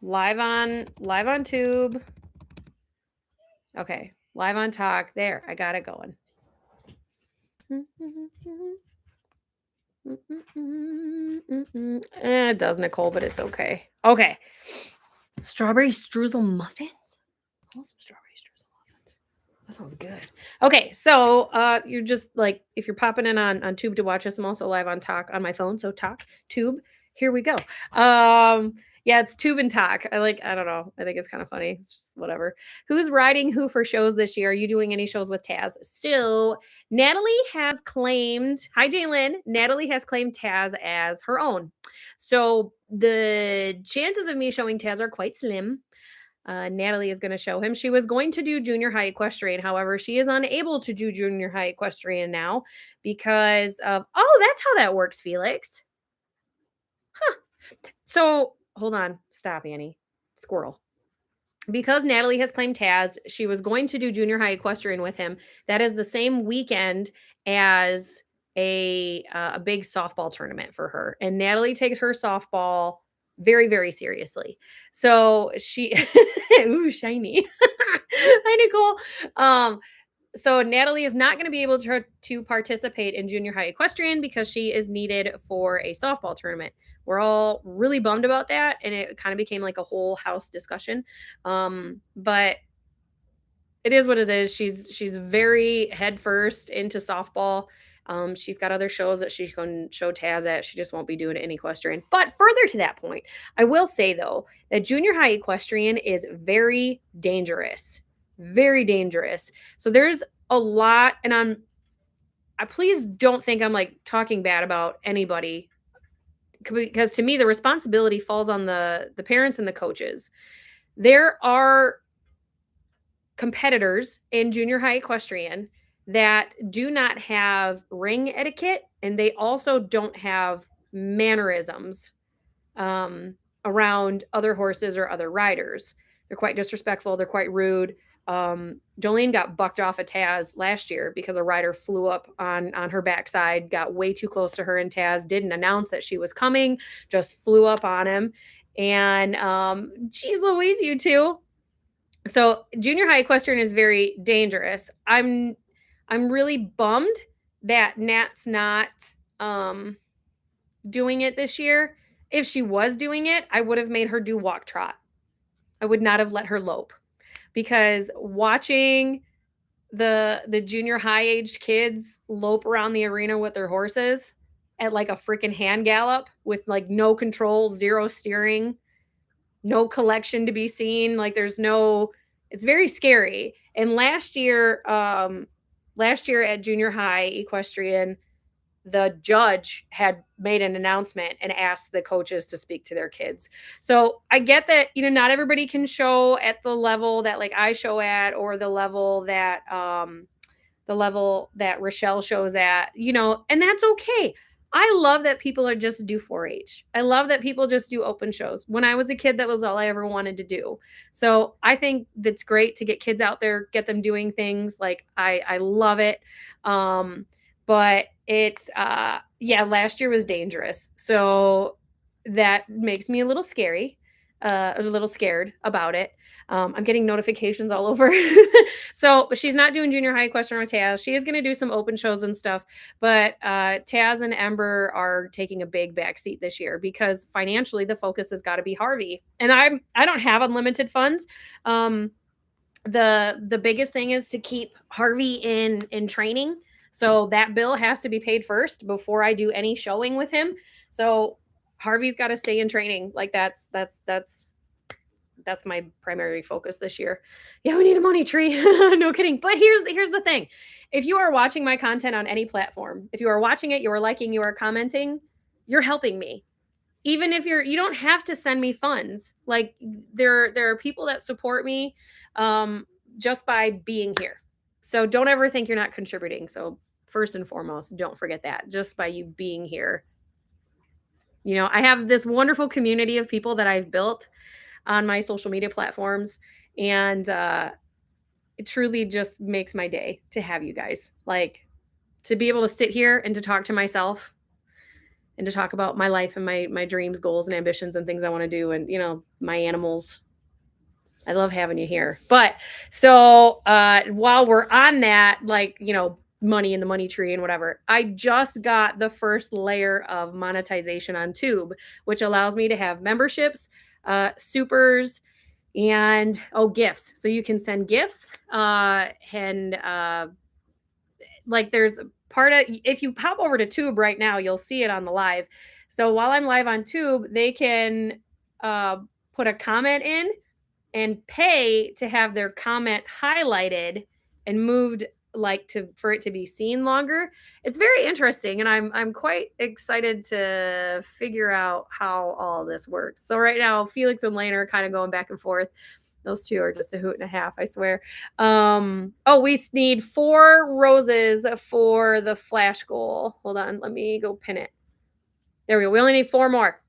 Live on Tube. Okay. Live on Talk. There. I got it going. It does, Nicole, but it's okay. Okay. Strawberry streusel muffins? I want some strawberry streusel muffins. That sounds good. Okay, so you're just like, if you're popping in on Tube to watch us, I'm also live on Talk on my phone. So Talk, Tube, here we go. Yeah, it's Tube and Talk. I don't know. I think it's kind of funny. It's just whatever. Who's riding who for shows this year? Are you doing any shows with Taz? So Natalie has claimed, hi Jalen, Natalie has claimed Taz as her own. So the chances of me showing Taz are quite slim. Natalie is going to show him. She was going to do junior high equestrian. However, she is unable to do junior high equestrian now because of, oh, that's how that works, Felix. Huh. So hold on. Stop, Annie. Squirrel. Because Natalie has claimed Taz, she was going to do junior high equestrian with him. That is the same weekend as a big softball tournament for her. And Natalie takes her softball very, very seriously. So she, ooh, shiny. Hi, Nicole. So Natalie is not going to be able to participate in junior high equestrian because she is needed for a softball tournament. We're all really bummed about that, and it kind of became like a whole house discussion. But it is what it is. She's very headfirst into softball. She's got other shows that she can show Taz at. She just won't be doing it in equestrian. But further to that point, I will say though that junior high equestrian is very dangerous. Very dangerous. So there's a lot, and I please don't think I'm like talking bad about anybody, because to me the responsibility falls on the parents and the coaches. There are competitors in junior high equestrian that do not have ring etiquette, and they also don't have mannerisms around other horses or other riders. They're quite disrespectful. They're quite rude. Jolene got bucked off a Taz last year because a rider flew up on her backside, got way too close to her, and Taz didn't announce that she was coming, just flew up on him. And geez Louise, you two. So junior high equestrian is very dangerous. I'm really bummed that Nat's not doing it this year. If she was doing it, I would have made her do walk trot. I would not have let her lope, because watching the junior high aged kids lope around the arena with their horses at like a freaking hand gallop with like no control, zero steering, no collection to be seen. Like it's very scary. And last year at junior high equestrian, the judge had made an announcement and asked the coaches to speak to their kids. So I get that, not everybody can show at the level that like I show at, or the level that Rochelle shows at, and that's okay. I love that people are just do 4-H. I love that people just do open shows. When I was a kid, that was all I ever wanted to do. So I think that's great to get kids out there, get them doing things. Like I love it. But it's last year was dangerous. So that makes me a little scary, a little scared about it. I'm getting notifications all over. But she's not doing junior high equestrian with Taz. She is going to do some open shows and stuff. But Taz and Ember are taking a big backseat this year because financially the focus has got to be Harvey. And I don't have unlimited funds. The biggest thing is to keep Harvey in training. So that bill has to be paid first before I do any showing with him. So Harvey's got to stay in training. Like that's my primary focus this year. Yeah, we need a money tree. No kidding. But here's the thing. If you are watching my content on any platform, if you are watching it, you are liking, you are commenting, you're helping me. Even if you don't have to send me funds. Like there are people that support me just by being here. So don't ever think you're not contributing. So first and foremost, don't forget that, just by you being here. I have this wonderful community of people that I've built on my social media platforms, and it truly just makes my day to have you guys, like, to be able to sit here and to talk to myself and to talk about my life and my dreams, goals, and ambitions and things I want to do, and my animals. I love having you here. But so while we're on that, like, money in the money tree and whatever, I just got the first layer of monetization on Tube, which allows me to have memberships, supers, and gifts. So you can send gifts, and like there's part of, if you pop over to Tube right now, you'll see it on the live. So while I'm live on Tube, they can put a comment in and pay to have their comment highlighted and moved, like, for it to be seen longer. It's very interesting, and I'm quite excited to figure out how all this works. So right now, Felix and Lane are kind of going back and forth. Those two are just a hoot and a half, I swear. We need 4 roses for the flash goal. Hold on, let me go pin it. There we go. We only need 4 more.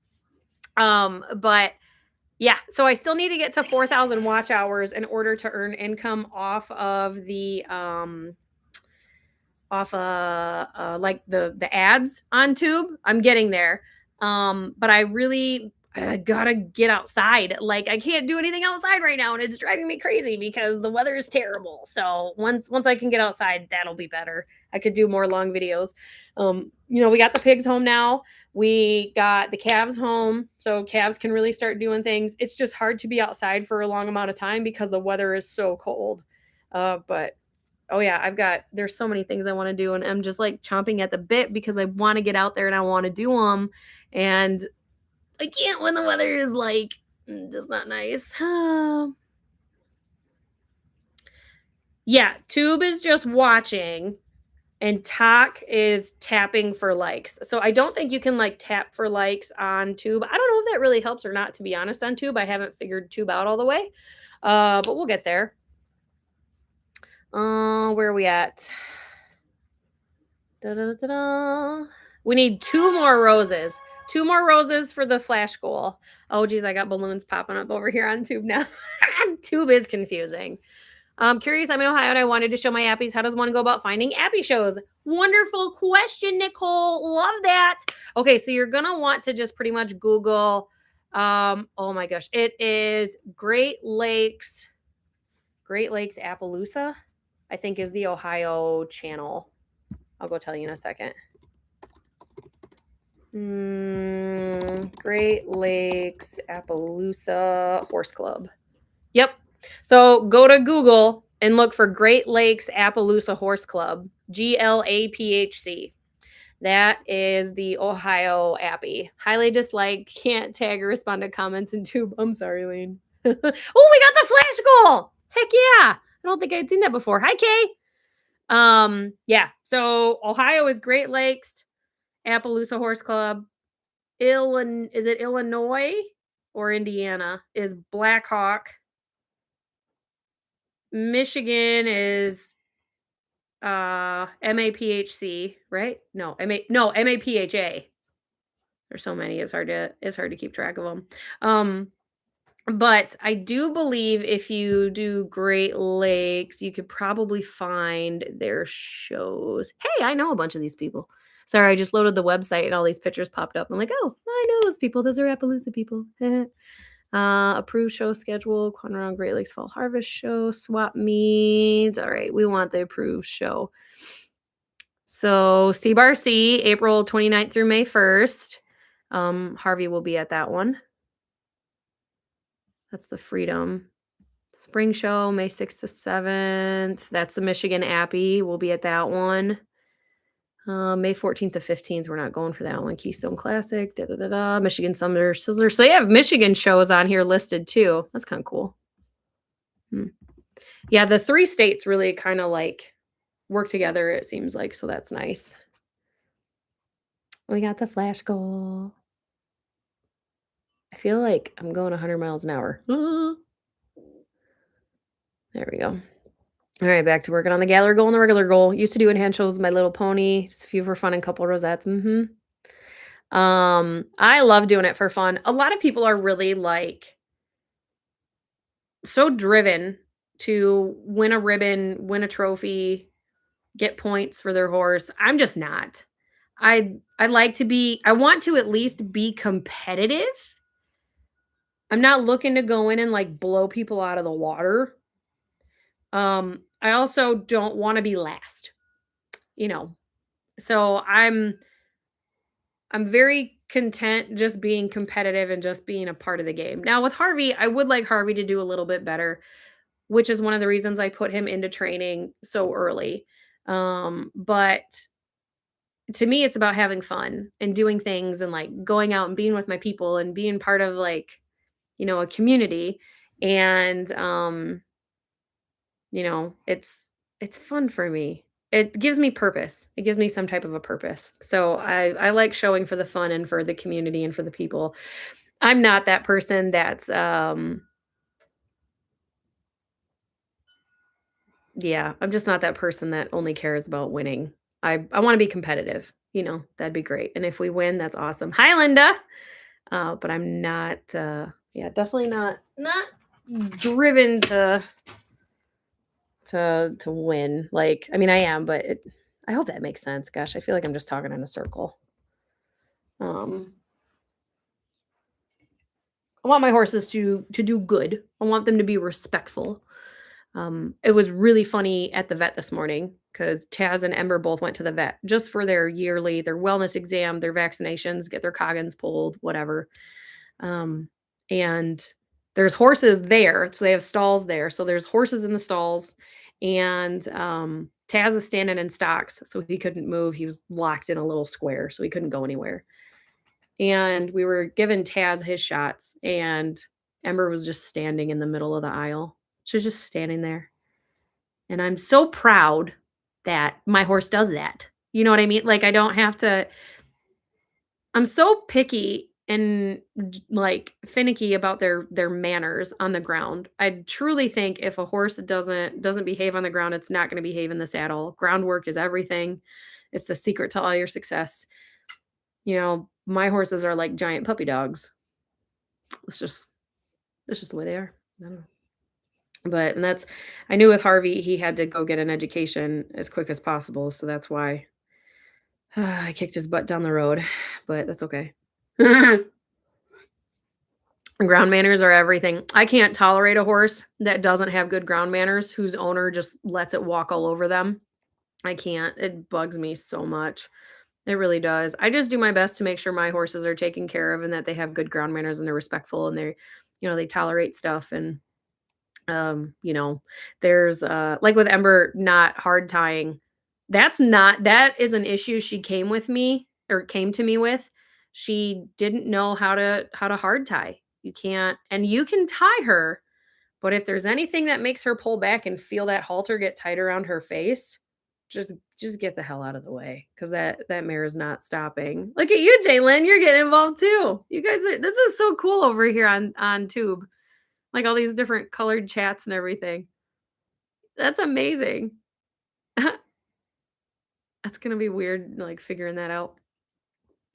But yeah, so I still need to get to 4,000 watch hours in order to earn income off of the like the ads on Tube. I'm getting there. But I really gotta get outside. Like, I can't do anything outside right now, and it's driving me crazy because the weather is terrible. So once I can get outside, that'll be better. I could do more long videos. We got the pigs home now. We got the calves home, so calves can really start doing things. It's just hard to be outside for a long amount of time because the weather is so cold. But oh yeah, there's so many things I want to do, and I'm just like chomping at the bit because I want to get out there and I want to do them, and I can't when the weather is like just not nice. Yeah, Tube is just watching, and Talk is tapping for likes. So I don't think you can like tap for likes on Tube. I don't know if that really helps or not, to be honest, on Tube. I haven't figured Tube out all the way, but we'll get there. Where are we at? Da-da-da-da-da. We need 2 more roses. 2 more roses for the flash goal. Oh, geez, I got balloons popping up over here on Tube now. Tube is confusing. I'm curious. I'm in Ohio and I wanted to show my appies. How does one go about finding appy shows? Wonderful question, Nicole. Love that. Okay, so you're going to want to just pretty much Google, oh my gosh, it is Great Lakes Appaloosa, I think is the Ohio channel. I'll go tell you in a second. Great Lakes Appaloosa Horse Club. Yep. So go to Google and look for Great Lakes Appaloosa Horse Club, GLAPHC. That is the Ohio appy. Highly disliked. Can't tag or respond to comments in Tube. I'm sorry, Lane. Oh, we got the flash goal. Heck yeah. I don't think I'd seen that before. Hi, Kay. Yeah. So Ohio is Great Lakes Appaloosa Horse Club. Is it Illinois or Indiana? Is Blackhawk. Michigan is MAPHC, right? No, MAPHA. There's so many, it's hard to keep track of them. But I do believe if you do Great Lakes, you could probably find their shows. Hey, I know a bunch of these people. Sorry, I just loaded the website and all these pictures popped up. I'm like, oh, I know those people. Those are Appaloosa people. Approved show schedule, Quantiron Great Lakes Fall Harvest Show, swap meets. All right, we want the approved show. So C-Bar C, April 29th through May 1st. Harvey will be at that one. That's the Freedom. Spring Show, May 6th to 7th. That's the Michigan Appy. We'll be at that one. May 14th to 15th. We're not going for that one. Keystone Classic. Michigan Summer Sizzler. So they have Michigan shows on here listed too. That's kind of cool. Yeah, the 3 states really kind of like work together, it seems like. So that's nice. We got the flash goal. I feel like I'm going 100 miles an hour. There we go. All right, back to working on the gallery goal and the regular goal. Used to do in-hand shows with My Little Pony. Just a few for fun and a couple rosettes. I love doing it for fun. A lot of people are really like so driven to win a ribbon, win a trophy, get points for their horse. I'm just not. I I want to at least be competitive. I'm not looking to go in and like blow people out of the water. I also don't want to be last, you know. So I'm very content just being competitive and just being a part of the game. Now with Harvey, I would like Harvey to do a little bit better, which is one of the reasons I put him into training so early. But to me, it's about having fun and doing things and like going out and being with my people and being part of like, a community. And it's fun for me. It gives me purpose. It gives me some type of a purpose. So I like showing for the fun and for the community and for the people. I'm not that person that's yeah, I'm just not that person that only cares about winning. I want to be competitive. That'd be great. And if we win, that's awesome. Hi, Linda. But I'm not. Yeah, definitely not driven to win. Like, I mean, I am, but I hope that makes sense. Gosh, I feel like I'm just talking in a circle. I want my horses to do good. I want them to be respectful. It was really funny at the vet this morning because Taz and Ember both went to the vet just for their wellness exam, their vaccinations, get their coggins pulled, whatever. And there's horses there, so they have stalls there. So there's horses in the stalls, and Taz is standing in stocks, so he couldn't move. He was locked in a little square, so he couldn't go anywhere. And we were giving Taz his shots, and Ember was just standing in the middle of the aisle. She was just standing there. And I'm so proud that my horse does that. You know what I mean? Like, I don't have to. I'm so picky and like finicky about their manners on the ground. I truly think if a horse doesn't behave on the ground, it's not going to behave in the saddle. Groundwork is everything. It's the secret to all your success. My horses are like giant puppy dogs. It's just the way they are. I don't know. But I knew with Harvey, he had to go get an education as quick as possible. So that's why I kicked his butt down the road, but that's okay. Ground manners are everything. I can't tolerate a horse that doesn't have good ground manners, whose owner just lets it walk all over them. I can't. It bugs me so much. It really does. I just do my best to make sure my horses are taken care of and that they have good ground manners and they're respectful and they tolerate stuff. And, there's, like with Ember, not hard tying. That is an issue she came to me with. She didn't know how to hard tie. You can tie her, but if there's anything that makes her pull back and feel that halter get tight around her face, just get the hell out of the way, because that mare is not stopping. Look at you, Jalen. You're getting involved too. You guys this is so cool over here on Tube. Like all these different colored chats and everything. That's amazing. That's gonna be weird, like figuring that out.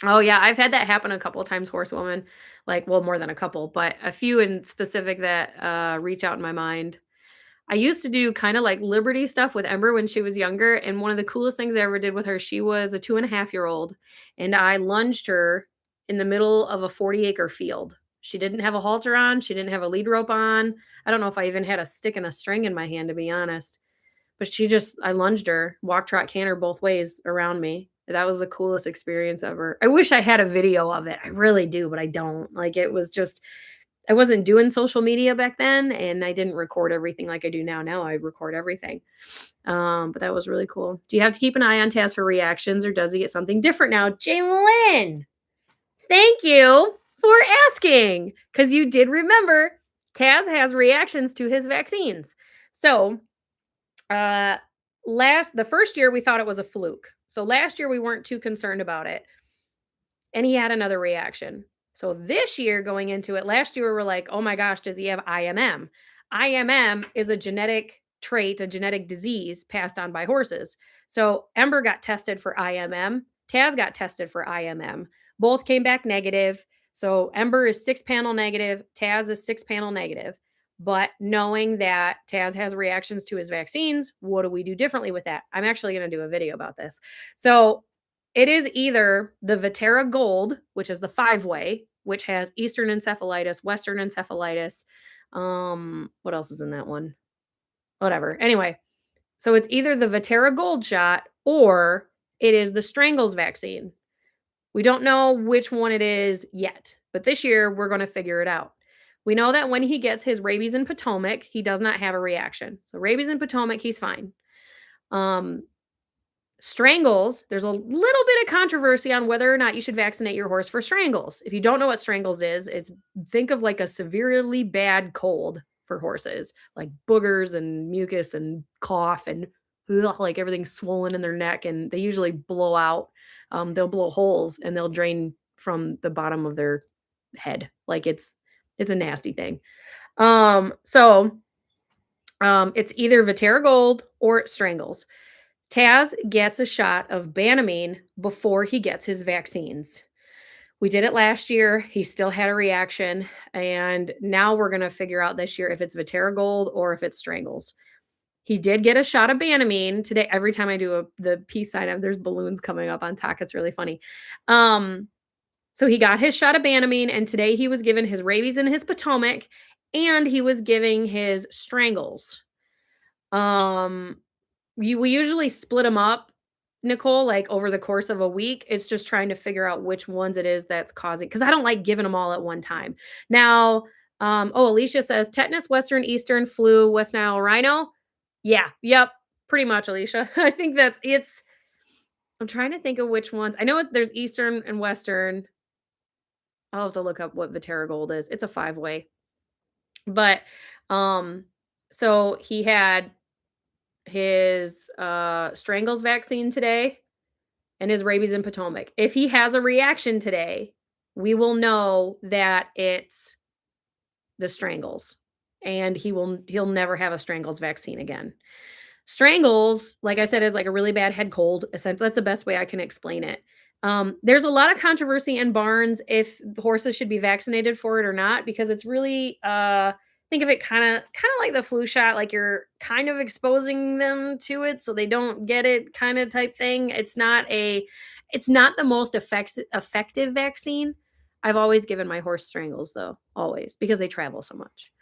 Oh yeah, I've had that happen a couple of times, horsewoman. Like, well, more than a couple, but a few in specific that reach out in my mind. I used to do kind of like Liberty stuff with Ember when she was younger. And one of the coolest things I ever did with her, she was a 2.5-year-old. And I lunged her in the middle of a 40-acre field. She didn't have a halter on. She didn't have a lead rope on. I don't know if I even had a stick and a string in my hand, to be honest. But I lunged her, walk, trot, canter both ways around me. That was the coolest experience ever. I wish I had a video of it. I really do, but I don't. Like, it was just, I wasn't doing social media back then, and I didn't record everything like I do now. Now I record everything. But that was really cool. Do you have to keep an eye on Taz for reactions, or does he get something different now? Jalen, thank you for asking, because you did remember Taz has reactions to his vaccines. So the first year we thought it was a fluke. So last year we weren't too concerned about it. And he had another reaction. So this year going into it, last year we were like, oh my gosh, does he have IMM? IMM is a genetic trait, a genetic disease passed on by horses. So Ember got tested for IMM. Taz got tested for IMM. Both came back negative. So Ember is 6-panel negative. Taz is 6-panel negative. But knowing that Taz has reactions to his vaccines, what do we do differently with that? I'm actually going to do a video about this. So It is either the Viterra Gold, which is the 5-way, which has Eastern encephalitis, Western encephalitis. What else is in that one? Whatever. Anyway, so it's either the Viterra Gold shot or it is the Strangles vaccine. We don't know which one it is yet, but this year we're going to figure it out. We know that when he gets his rabies in Potomac, he does not have a reaction. So rabies in Potomac, he's fine. Strangles, there's a little bit of controversy on whether or not you should vaccinate your horse for strangles. If you don't know what strangles is, it's think of like a severely bad cold for horses, like boogers and mucus and cough and like everything's swollen in their neck, and they usually blow out. They'll blow holes and they'll drain from the bottom of their head. Like it's a nasty thing. It's either Viterra Gold or strangles. Taz gets a shot of Banamine before he gets his vaccines. We did it last year. He still had a reaction. And now we're going to figure out this year if it's Viterra Gold or if it's strangles. He did get a shot of Banamine today. Every time I do the peace sign, there's balloons coming up on talk. It's really funny. So he got his shot of Banamine, and today he was given his rabies and his Potomac, and he was giving his strangles. We usually split them up, Nicole, like over the course of a week. It's just trying to figure out which ones it is that's causing, because I don't like giving them all at one time. Now, Alicia says tetanus, Western, Eastern, flu, West Nile, rhino. Yeah, yep, pretty much, Alicia. I think I'm trying to think of which ones. I know there's Eastern and Western. I'll have to look up what Viterra Gold is. It's a 5-way. But so he had his strangles vaccine today and his rabies in Potomac. If he has a reaction today, we will know that it's the strangles, and he'll never have a strangles vaccine again. Strangles, like I said, is like a really bad head cold. Essentially, that's the best way I can explain it. There's a lot of controversy in barns if the horses should be vaccinated for it or not, because it's really think of it kind of like the flu shot, like you're kind of exposing them to it so they don't get it kind of type thing. It's not the most effective vaccine. I've always given my horse strangles though, always, because they travel so much.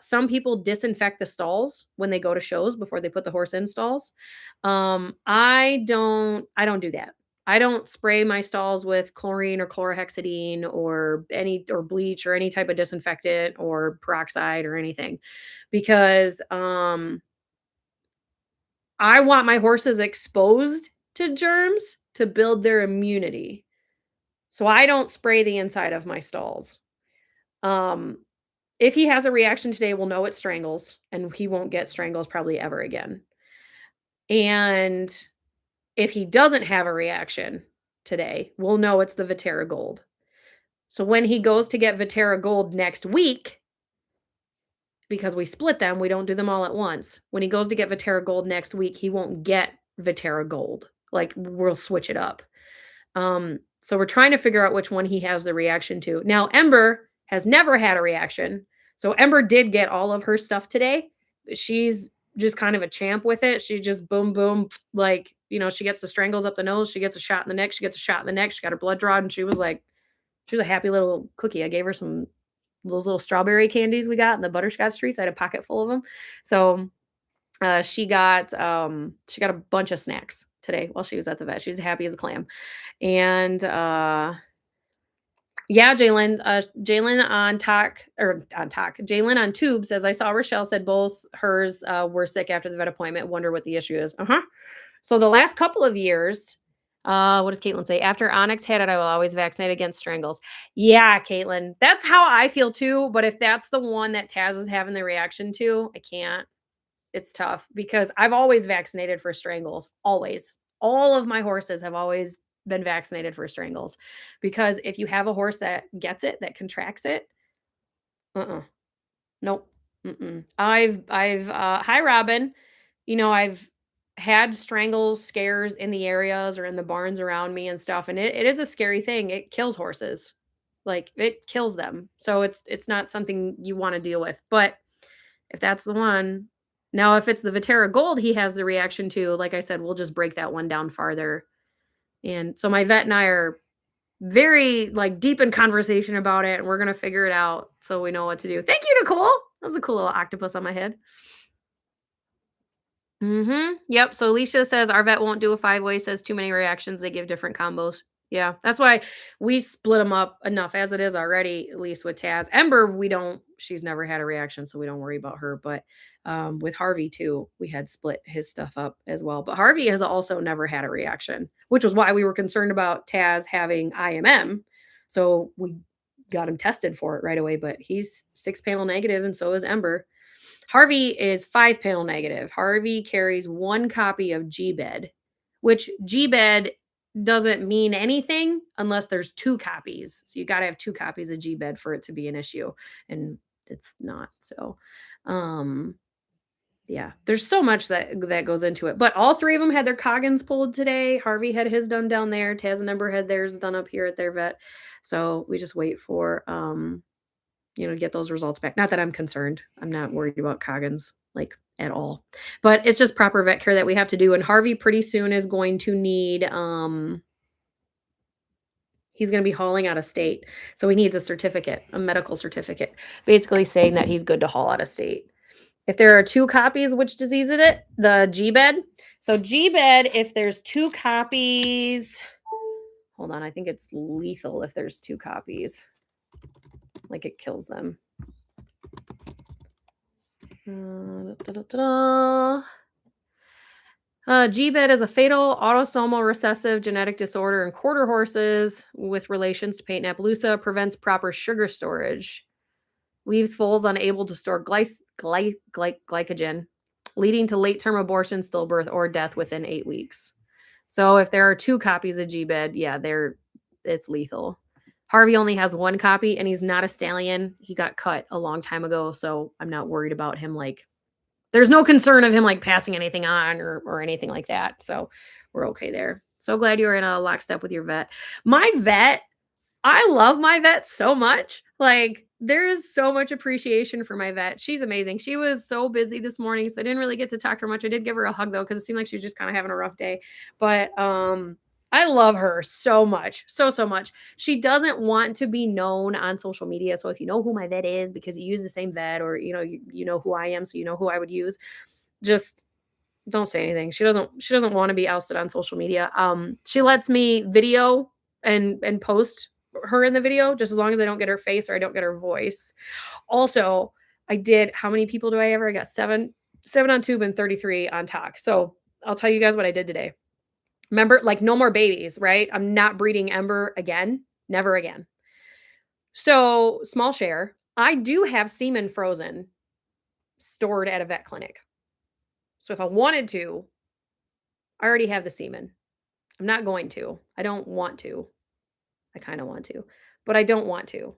Some people disinfect the stalls when they go to shows before they put the horse in stalls. I don't do that. I don't spray my stalls with chlorine or chlorhexidine or bleach or any type of disinfectant or peroxide or anything, because I want my horses exposed to germs to build their immunity. So I don't spray the inside of my stalls. If he has a reaction today, we'll know it's strangles, and he won't get strangles probably ever again. And if he doesn't have a reaction today, we'll know it's the Viterra Gold. So when he goes to get Viterra Gold next week, because we split them, we don't do them all at once. When he goes to get Viterra Gold next week, he won't get Viterra Gold. Like, we'll switch it up. So we're trying to figure out which one he has the reaction to. Now, Ember has never had a reaction. So Ember did get all of her stuff today. She's just kind of a champ with it. She just boom, boom, like, she gets the strangles up the nose. She gets a shot in the neck. She gets a shot in the neck. She got her blood drawn, and she was a happy little cookie. I gave her those little strawberry candies we got in the butterscotch treats. I had a pocket full of them. So she got a bunch of snacks today while she was at the vet. She's happy as a clam. And yeah, Jalen Jalen on Tube says, I saw Rochelle said both hers were sick after the vet appointment. Wonder what the issue is. So the last couple of years, what does Caitlin say? After Onyx had it, I will always vaccinate against strangles. Yeah, Caitlin, that's how I feel too. But if that's the one that Taz is having the reaction to, I can't. It's tough because I've always vaccinated for strangles. Always. All of my horses have always been vaccinated for strangles, because if you have a horse that gets it, that contracts it, nope. I've hi Robin, I've had strangles scares in the areas or in the barns around me and stuff, and it is a scary thing. It kills horses, like it kills them. So it's not something you want to deal with. But if that's the one, now if it's the Viterra Gold he has the reaction to, like I said, we'll just break that one down farther. And so my vet and I are very like deep in conversation about it, and we're gonna figure it out so we know what to do. Thank you, Nicole. That was a cool little octopus on my head. Yep. So Alicia says our vet won't do a five-way, says too many reactions. They give different combos. Yeah. That's why we split them up enough as it is already, at least with Taz. Ember, she's never had a reaction, so we don't worry about her. But with Harvey too, we had split his stuff up as well. But Harvey has also never had a reaction, which was why we were concerned about Taz having IMM. So we got him tested for it right away. But he's 6-panel negative, and so is Ember. Harvey is 5-panel negative. Harvey carries 1 copy of G-Bed, which G-Bed doesn't mean anything unless there's 2 copies. So you got to have 2 copies of G-Bed for it to be an issue, and it's not. So, yeah, there's so much that goes into it. But all 3 of them had their Coggins pulled today. Harvey had his done down there. Taz and Ember had theirs done up here at their vet. So we just wait for get those results back. Not that I'm concerned. I'm not worried about Coggins like at all. But it's just proper vet care that we have to do. And Harvey pretty soon is going to need he's going to be hauling out of state. So he needs a certificate, a medical certificate, basically saying that he's good to haul out of state. If there are 2 copies, which disease is it? The G-Bed. So G-Bed, if there's 2 copies, hold on, I think it's lethal if there's 2 copies. Like it kills them. G-Bed is a fatal autosomal recessive genetic disorder in quarter horses with relations to patent Appaloosa, prevents proper sugar storage, leaves foals unable to store glycogen, leading to late-term abortion, stillbirth, or death within 8 weeks. So if there are 2 copies of G-Bed, yeah, it's lethal. Harvey only has 1 copy, and he's not a stallion. He got cut a long time ago, so I'm not worried about him. Like, there's no concern of him like passing anything on or anything like that. So we're okay there. So glad you're in a lockstep with your vet. My vet, I love my vet so much. Like, there is so much appreciation for my vet. She's amazing. She was so busy this morning, so I didn't really get to talk to her much. I did give her a hug though, because it seemed like she was just kind of having a rough day. But I love her so much. So much. She doesn't want to be known on social media. So if you know who my vet is because you use the same vet, or you know who I am, so you know who I would use, just don't say anything. She doesn't want to be ousted on social media. She lets me video and post her in the video just as long as I don't get her face or I don't get her voice. Also, how many people do I ever? I got 7 on Tube and 33 on Talk. So I'll tell you guys what I did today. Remember, like, no more babies, right? I'm not breeding Ember again. Never again. So, small share. I do have semen frozen stored at a vet clinic. So if I wanted to, I already have the semen. I'm not going to. I don't want to. I kind of want to, but I don't want to.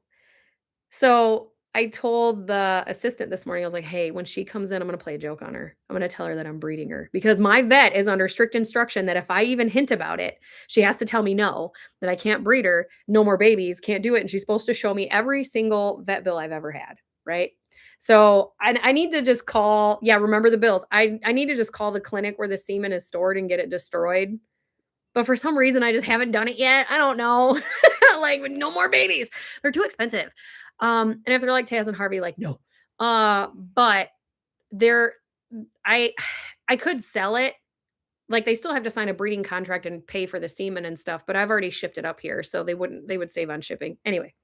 So I told the assistant this morning, I was like, hey, when she comes in, I'm going to play a joke on her. I'm going to tell her that I'm breeding her, because my vet is under strict instruction that if I even hint about it, she has to tell me no, that I can't breed her, no more babies, can't do it. And she's supposed to show me every single vet bill I've ever had. Right. So I need to just call. Yeah. Remember the bills. I need to just call the clinic where the semen is stored and get it destroyed. But for some reason, I just haven't done it yet. I don't know. Like, no more babies. They're too expensive. And if they're like Taz and Harvey, like, no. But I could sell it. Like, they still have to sign a breeding contract and pay for the semen and stuff, but I've already shipped it up here. So they would save on shipping. Anyway,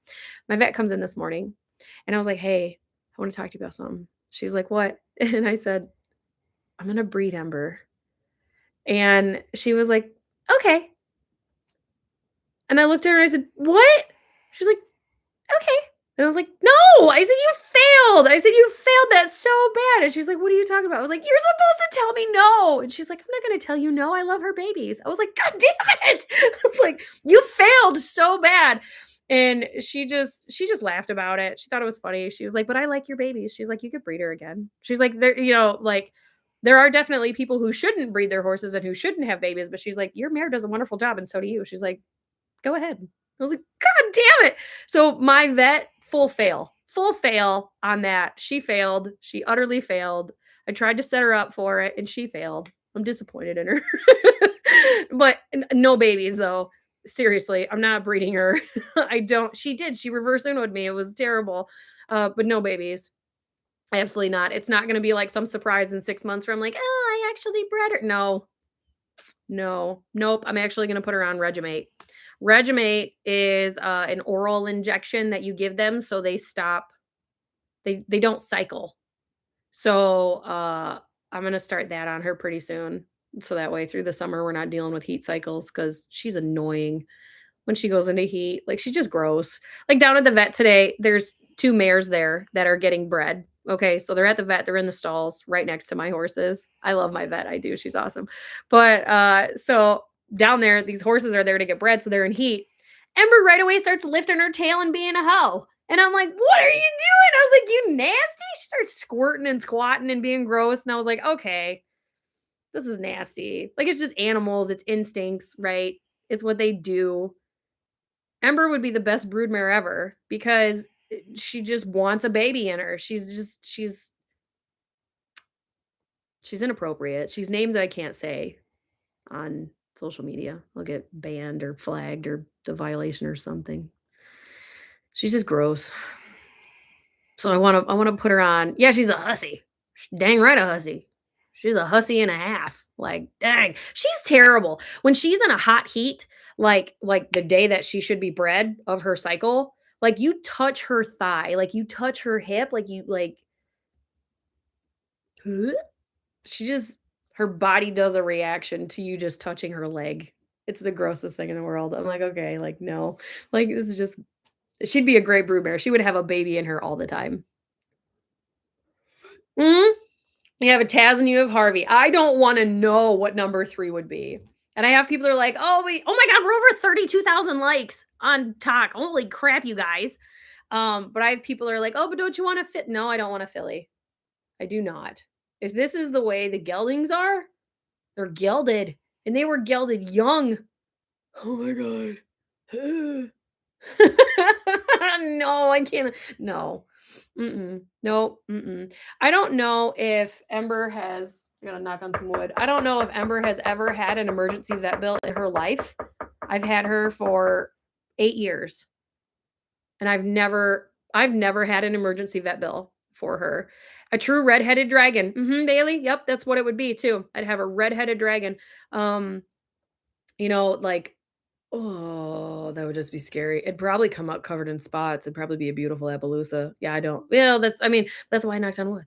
my vet comes in this morning and I was like, hey, I want to talk to you about something. She's like, what? And I said, I'm going to breed Ember. And she was like, okay. And I looked at her and I said, what? She's like, okay. And I was like, no. I said, you failed. I said, you failed that so bad. And she's like, what are you talking about? I was like, you're supposed to tell me no. And she's like, I'm not going to tell you no. I love her babies. I was like, God damn it. I was like, you failed so bad. And she just laughed about it. She thought it was funny. She was like, but I like your babies. She's like, you could breed her again. She's like, there are definitely people who shouldn't breed their horses and who shouldn't have babies. But she's like, your mare does a wonderful job. And so do you. She's like, go ahead. I was like, God damn it. So my vet, full fail on that. She failed. She utterly failed. I tried to set her up for it and she failed. I'm disappointed in her. But no babies though. Seriously, I'm not breeding her. I don't. She did. She reverse Uno'd me. It was terrible. But no babies. Absolutely not. It's not going to be like some surprise in 6 months where I'm like, oh, I actually bred her. No, no, nope. I'm actually going to put her on Regimate. Regimate is an oral injection that you give them so they stop. They don't cycle. So I'm going to start that on her pretty soon. So that way through the summer we're not dealing with heat cycles because she's annoying when she goes into heat. Like she's just gross. Like down at the vet today, there's 2 mares there that are getting bred. Okay, so they're at the vet, they're in the stalls right next to my horses. I love my vet, I do. She's awesome. But so down there, these horses are there to get bred, so they're in heat. Ember right away starts lifting her tail and being a hoe. And I'm like, what are you doing? I was like, you nasty. She starts squirting and squatting and being gross. And I was like, okay, this is nasty. Like it's just animals, it's instincts, right? It's what they do. Ember would be the best broodmare ever because she just wants a baby in her. She's inappropriate. She's names I can't say on social media. I'll get banned or flagged or the violation or something. She's just gross. So I want to put her on. Yeah, she's a hussy. Dang right a hussy. She's a hussy and a half. Like, dang. She's terrible. When she's in a hot heat, like the day that she should be bred of her cycle, like you touch her thigh, like you touch her hip, like you like she just her body does a reaction to you just touching her leg. It's the grossest thing in the world. I'm like, okay, like no. Like this is just she'd be a great broodmare. She would have a baby in her all the time. Mhm. You have a Taz and you have Harvey. I don't want to know what number 3 would be. And I have people that are like, oh, wait, oh my God, we're over 32,000 likes on talk. Holy crap, you guys. But I have people that are like, oh, but don't you want to fit? No, I don't want a filly. I do not. If this is the way the geldings are, they're gelded. And they were gelded young. Oh my God. No, I can't. No. No. I don't know if Ember has. I gotta knock on some wood. I don't know if Ember has ever had an emergency vet bill in her life. I've had her for 8 years, and I've never had an emergency vet bill for her. A true red-headed dragon. Bailey. Yep, that's what it would be too. I'd have a red-headed dragon. Like oh, that would just be scary. It'd probably come up covered in spots. It'd probably be a beautiful Appaloosa. Yeah, I don't. Yeah, that's why I knocked on wood.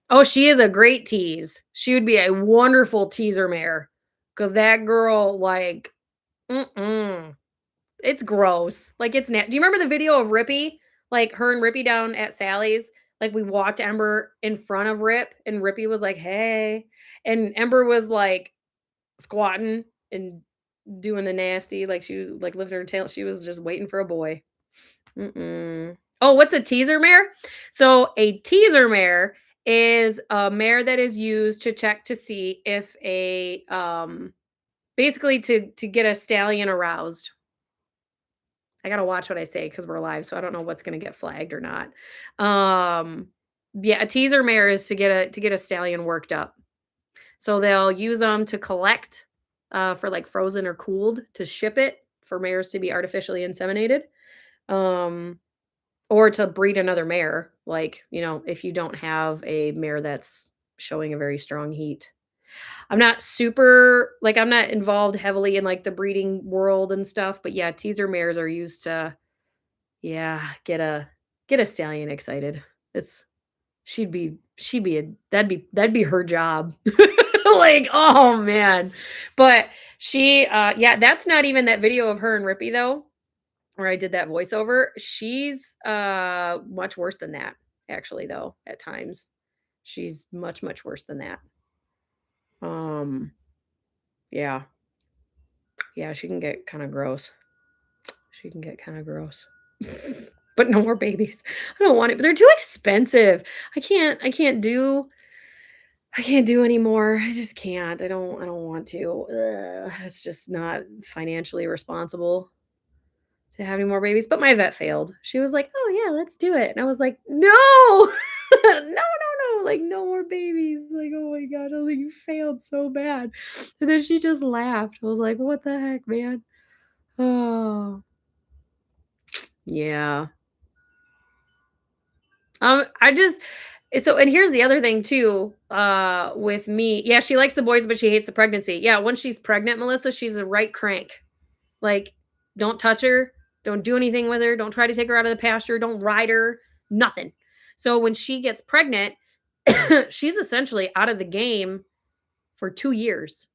Oh, she is a great tease. She would be a wonderful teaser mare. Cause that girl, like, it's gross. Like it's do you remember the video of Rippy? Like her and Rippy down at Sally's. Like we walked Ember in front of Rip, and Rippy was like, hey. And Ember was like squatting and doing the nasty, like she was like lifting her tail. She was just waiting for a boy. Oh, what's a teaser mare? So a teaser mare is a mare that is used to check to see if a basically to get a stallion aroused. I gotta watch what I say because we're live, so I don't know what's gonna get flagged or not. Yeah, a teaser mare is to get a stallion worked up. So they'll use them to collect for like frozen or cooled to ship it for mares to be artificially inseminated. Or to breed another mare, like, if you don't have a mare that's showing a very strong heat. I'm not involved heavily in like the breeding world and stuff, but yeah, teaser mares are used to, yeah, get a stallion excited. That'd be her job. Like, oh man. But she, yeah, that's not even that video of her and Rippy though, where I did that voiceover. She's much worse than that, actually, though, at times. She's much, much worse than that. Yeah. Yeah, she can get kind of gross. But no more babies. I don't want it, but they're too expensive. I can't do anymore. I just can't. I don't want to. It's just not financially responsible to have any more babies. But my vet failed. She was like, "Oh yeah, let's do it." And I was like, "No." No. like, "No more babies." Like, "Oh my god." I was like, "You failed so bad." And then she just laughed. I was like, "What the heck, man?" Oh, yeah. I just and here's the other thing too, with me. Yeah, she likes the boys, but she hates the pregnancy. Yeah, once she's pregnant, Melissa, she's a right crank. Like, don't touch her, don't do anything with her, don't try to take her out of the pasture, don't ride her, nothing. So when she gets pregnant, she's essentially out of the game for 2 years.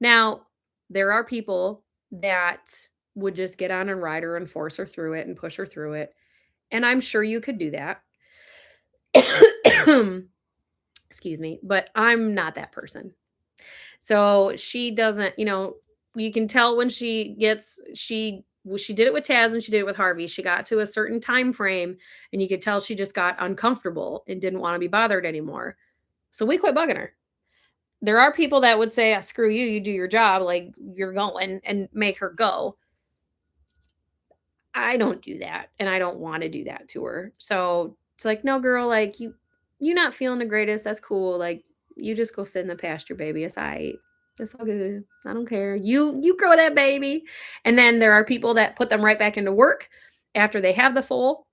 Now, there are people that would just get on and ride her and force her through it and push her through it, and I'm sure you could do that. Excuse me, but I'm not that person. So she doesn't, you can tell when she did it with Taz and she did it with Harvey. She got to a certain time frame and you could tell she just got uncomfortable and didn't want to be bothered anymore. So we quit bugging her. There are people that would say, screw you, you do your job, like you're going and make her go. I don't do that and I don't want to do that to her. So it's like, no, girl, like you not feeling the greatest. That's cool. Like you just go sit in the pasture, baby. It's all right. It's all good. I don't care. You grow that baby. And then there are people that put them right back into work after they have the foal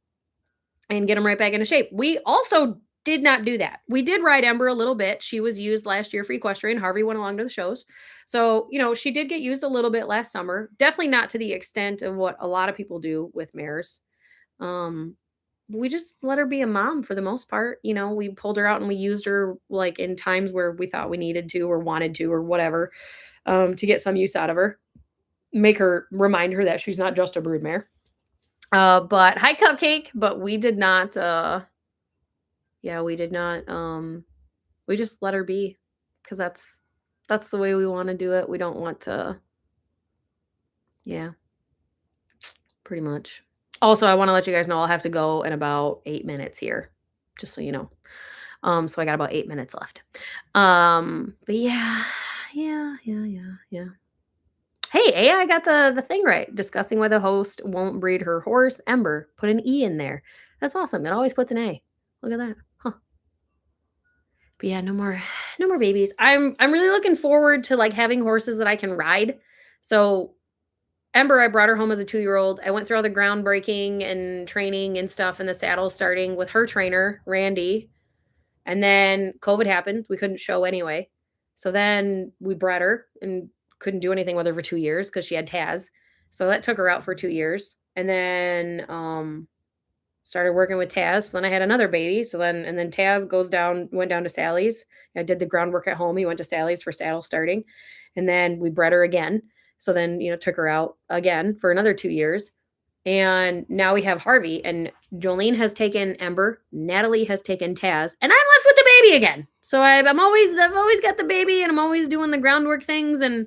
and get them right back into shape. We also did not do that. We did ride Ember a little bit. She was used last year for equestrian. Harvey went along to the shows. So, she did get used a little bit last summer. Definitely not to the extent of what a lot of people do with mares. We just let her be a mom for the most part. We pulled her out and we used her like in times where we thought we needed to or wanted to or whatever, to get some use out of her. Remind her that she's not just a broodmare. But hi Cupcake, but we did not we did not we just let her be because that's the way we want to do it. We don't want to, yeah, pretty much. Also, I want to let you guys know I'll have to go in about 8 minutes here, just so you know. So I got about 8 minutes left. But yeah. Hey, AI got the thing right. Discussing why the host won't breed her horse, Ember. Put an E in there. That's awesome. It always puts an A. Look at that. Huh. But yeah, no more babies. I'm really looking forward to like having horses that I can ride. So Ember, I brought her home as a 2-year-old. I went through all the groundbreaking and training and stuff in the saddle, starting with her trainer, Randy. And then COVID happened. We couldn't show anyway. So then we bred her and couldn't do anything with her for 2 years because she had Taz. So that took her out for 2 years. And then started working with Taz. So then I had another baby. And then Taz went down to Sally's. I did the groundwork at home. He went to Sally's for saddle starting. And then we bred her again. So then, took her out again for another 2 years. And now we have Harvey, and Jolene has taken Ember, Natalie has taken Taz, and I'm left with the baby again. So I've always got the baby, and I'm always doing the groundwork things. And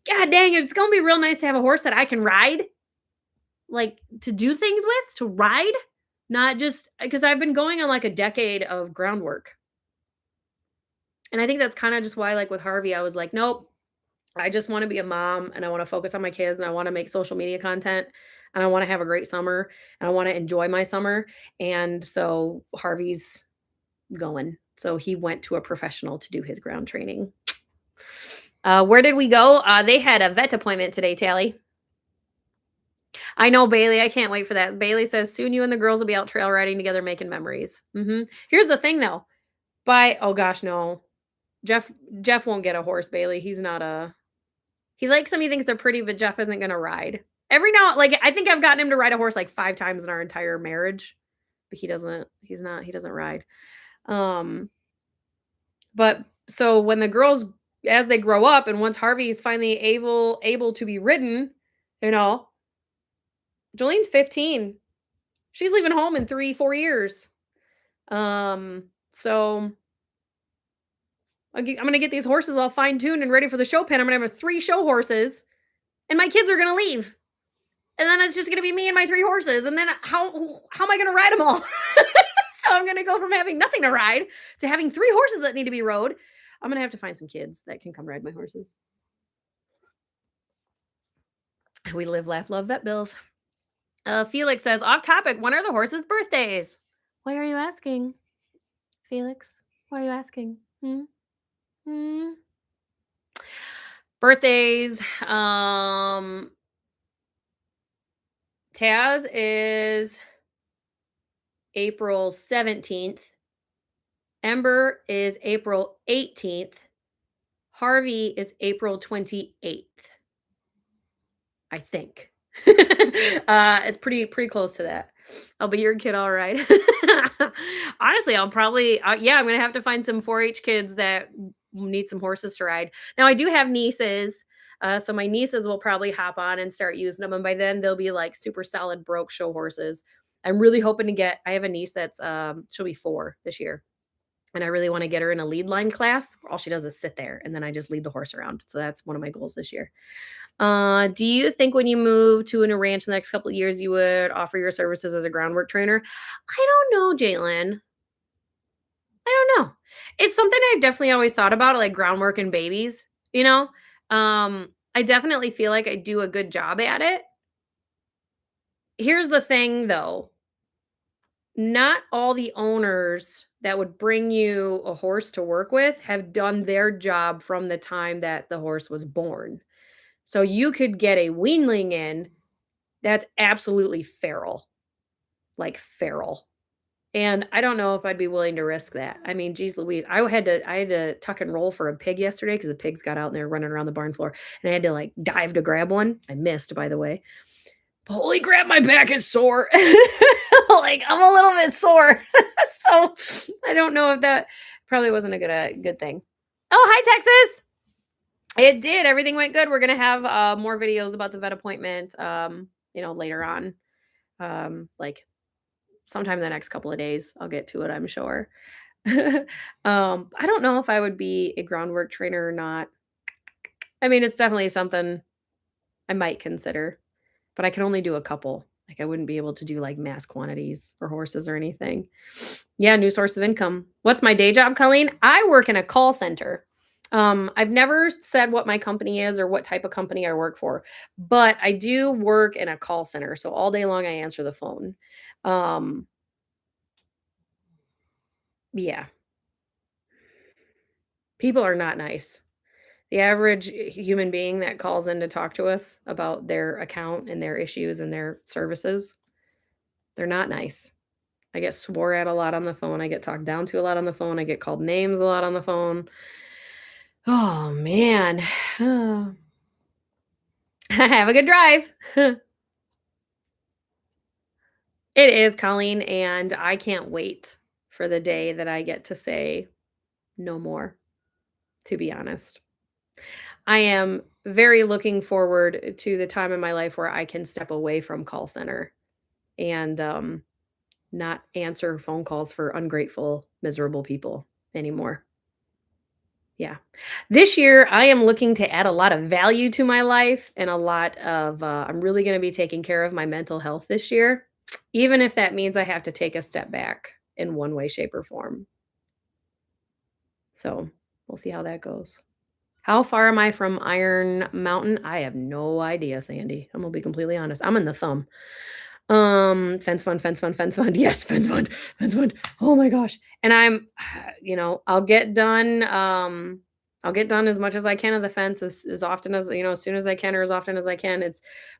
god dang, it's gonna be real nice to have a horse that I can ride, like to do things with, to ride, not just because I've been going on like a decade of groundwork. And I think that's kind of just why, like with Harvey, I was like, nope, I just want to be a mom and I want to focus on my kids and I want to make social media content and I want to have a great summer and I want to enjoy my summer. And so Harvey's going. So he went to a professional to do his ground training. Where did we go? They had a vet appointment today, Tally. I know, Bailey. I can't wait for that. Bailey says soon you and the girls will be out trail riding together, making memories. Here's the thing though. Oh gosh, no. Jeff won't get a horse, Bailey. He likes them, he thinks they're pretty, but Jeff isn't gonna ride. I think I've gotten him to ride a horse like 5 times in our entire marriage, but he doesn't ride. But so when the girls, as they grow up and once Harvey's finally able to be ridden, Jolene's 15. She's leaving home in 3-4 years. So I'm going to get these horses all fine-tuned and ready for the show pen. I'm going to have 3 show horses, and my kids are going to leave. And then it's just going to be me and my 3 horses. And then how am I going to ride them all? So I'm going to go from having nothing to ride to having 3 horses that need to be rode. I'm going to have to find some kids that can come ride my horses. We live, laugh, love vet bills. Felix says, off topic, when are the horses' birthdays? Why are you asking? Felix? Why are you asking? Hmm? Hmm? Birthdays. Taz is April 17th. Ember is April 18th. Harvey is April 28th. I think. It's pretty close to that. I'll be your kid, all right. Honestly, I'll probably yeah, I'm gonna have to find some 4-H kids that need some horses to ride. Now I do have nieces, so my nieces will probably hop on and start using them, and by then they'll be like super solid broke show horses. I'm really hoping to get. I have a niece that's she'll be 4 this year, and I really want to get her in a lead line class. All she does is sit there, and then I just lead the horse around. So that's one of my goals this year. Do you think when you move to a ranch in the next couple of years, you would offer your services as a groundwork trainer? I don't know, Jalen. I don't know. It's something I definitely always thought about, like groundwork and babies, you know? I definitely feel like I do a good job at it. Here's the thing though. Not all the owners that would bring you a horse to work with have done their job from the time that the horse was born. So you could get a weanling in that's absolutely feral, like feral. And I don't know if I'd be willing to risk that. I mean, geez Louise, I had to tuck and roll for a pig yesterday because the pigs got out and they were running around the barn floor, and I had to like dive to grab one. I missed, by the way. But holy crap, my back is sore. Like I'm a little bit sore. So I don't know if that probably wasn't a good thing. Oh, hi Texas. It did. Everything went good. We're gonna have more videos about the vet appointment later on. Like sometime in the next couple of days. I'll get to it, I'm sure. I don't know if I would be a groundwork trainer or not. I mean, it's definitely something I might consider, but I can only do a couple. Like I wouldn't be able to do like mass quantities for horses or anything. Yeah, new source of income. What's my day job, Colleen? I work in a call center. I've never said what my company is or what type of company I work for, but I do work in a call center. So all day long I answer the phone. Um, yeah, people are not nice. The average human being that calls in to talk to us about their account and their issues and their services, they're not nice. I get swore at a lot on the phone. I get talked down to a lot on the phone. I get called names a lot on the phone. Oh, man. Have a good drive. It is, Colleen, and I can't wait for the day that I get to say no more, to be honest. I am very looking forward to the time in my life where I can step away from call center and not answer phone calls for ungrateful, miserable people anymore. Yeah. This year, I am looking to add a lot of value to my life and a lot of, I'm really going to be taking care of my mental health this year, even if that means I have to take a step back in one way, shape, or form. So we'll see how that goes. How far am I from Iron Mountain? I have no idea, Sandy. I'm gonna be completely honest. I'm in the thumb. Fence fund, fence fund, fence fund. Yes, fence fund, fence fund. Oh my gosh. And I'm, I'll get done. I'll get done as much as I can of the fence as often as, as soon as I can or as often as I can.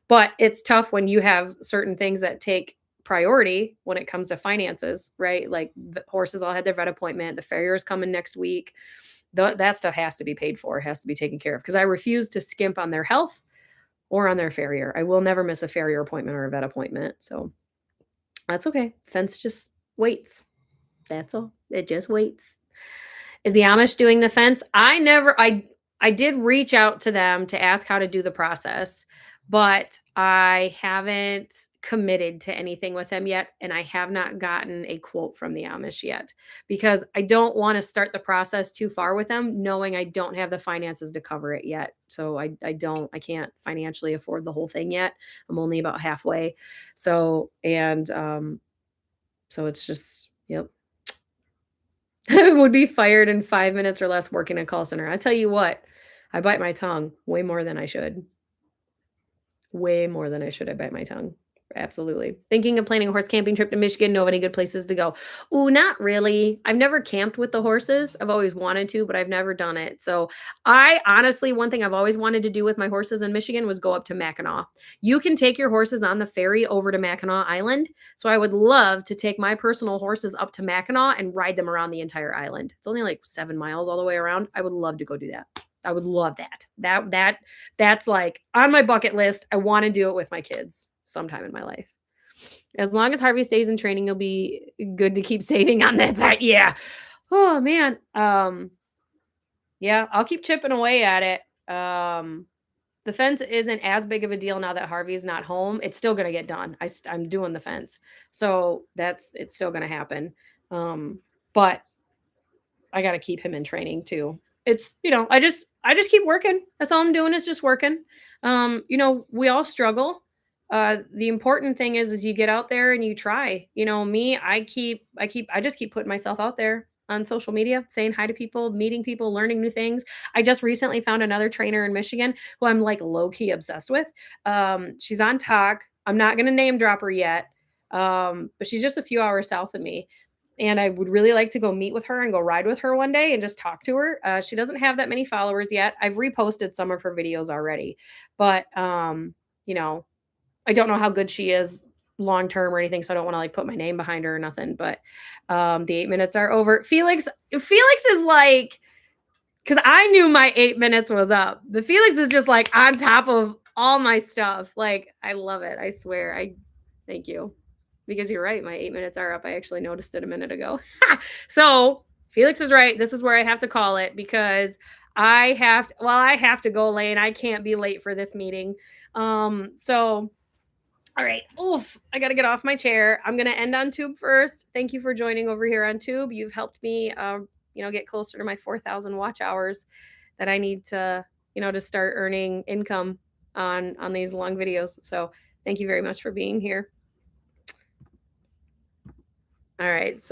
But it's tough when you have certain things that take priority when it comes to finances, right? Like the horses all had their vet appointment. The farrier is coming next week. That stuff has to be paid for, has to be taken care of because I refuse to skimp on their health or on their farrier. I will never miss a farrier appointment or a vet appointment. So that's okay. Fence just waits. That's all. It just waits. Is the Amish doing the fence? I did reach out to them to ask how to do the process, but I haven't committed to anything with them yet. And I have not gotten a quote from the Amish yet because I don't want to start the process too far with them, knowing I don't have the finances to cover it yet. So I can't financially afford the whole thing yet. I'm only about halfway. So it's just, yep. I would be fired in 5 minutes or less working a call center. I tell you what, I bite my tongue way more than I should. Way more than I should. I bite my tongue. Absolutely. Thinking of planning a horse camping trip to Michigan. Know of any good places to go? Ooh, not really. I've never camped with the horses. I've always wanted to, but I've never done it. So I honestly, one thing I've always wanted to do with my horses in Michigan was go up to Mackinac. You can take your horses on the ferry over to Mackinac Island. So I would love to take my personal horses up to Mackinac and ride them around the entire island. It's only like 7 miles all the way around. I would love to go do that. I would love that. That's like on my bucket list. I want to do it with my kids sometime in my life. As long as Harvey stays in training, you'll be good to keep saving on that side. Yeah. Oh man. Yeah, I'll keep chipping away at it. The fence isn't as big of a deal now that Harvey's not home. It's still gonna get done. I'm doing the fence, so it's still gonna happen. But I got to keep him in training too. It's, I just keep working. That's all I'm doing is just working. We all struggle. The important thing is you get out there and you try. Me, I just keep putting myself out there on social media, saying hi to people, meeting people, learning new things. I just recently found another trainer in Michigan who I'm like low key obsessed with. She's on Talk. I'm not going to name drop her yet. But she's just a few hours south of me. And I would really like to go meet with her and go ride with her one day and just talk to her. She doesn't have that many followers yet. I've reposted some of her videos already, but you know, I don't know how good she is long term or anything, so I don't want to like put my name behind her or nothing. But the 8 minutes are over. Felix is like, because I knew my 8 minutes was up. But Felix is just like on top of all my stuff. Like, I love it. I swear. Thank you. Because you're right, my 8 minutes are up. I actually noticed it a minute ago. So Felix is right. This is where I have to call it because I have to go, Lane. I can't be late for this meeting. So all right. Oof. I got to get off my chair. I'm going to end on Tube first. Thank you for joining over here on Tube. You've helped me, get closer to my 4,000 watch hours that I need to start earning income on these long videos. So thank you very much for being here. All right. So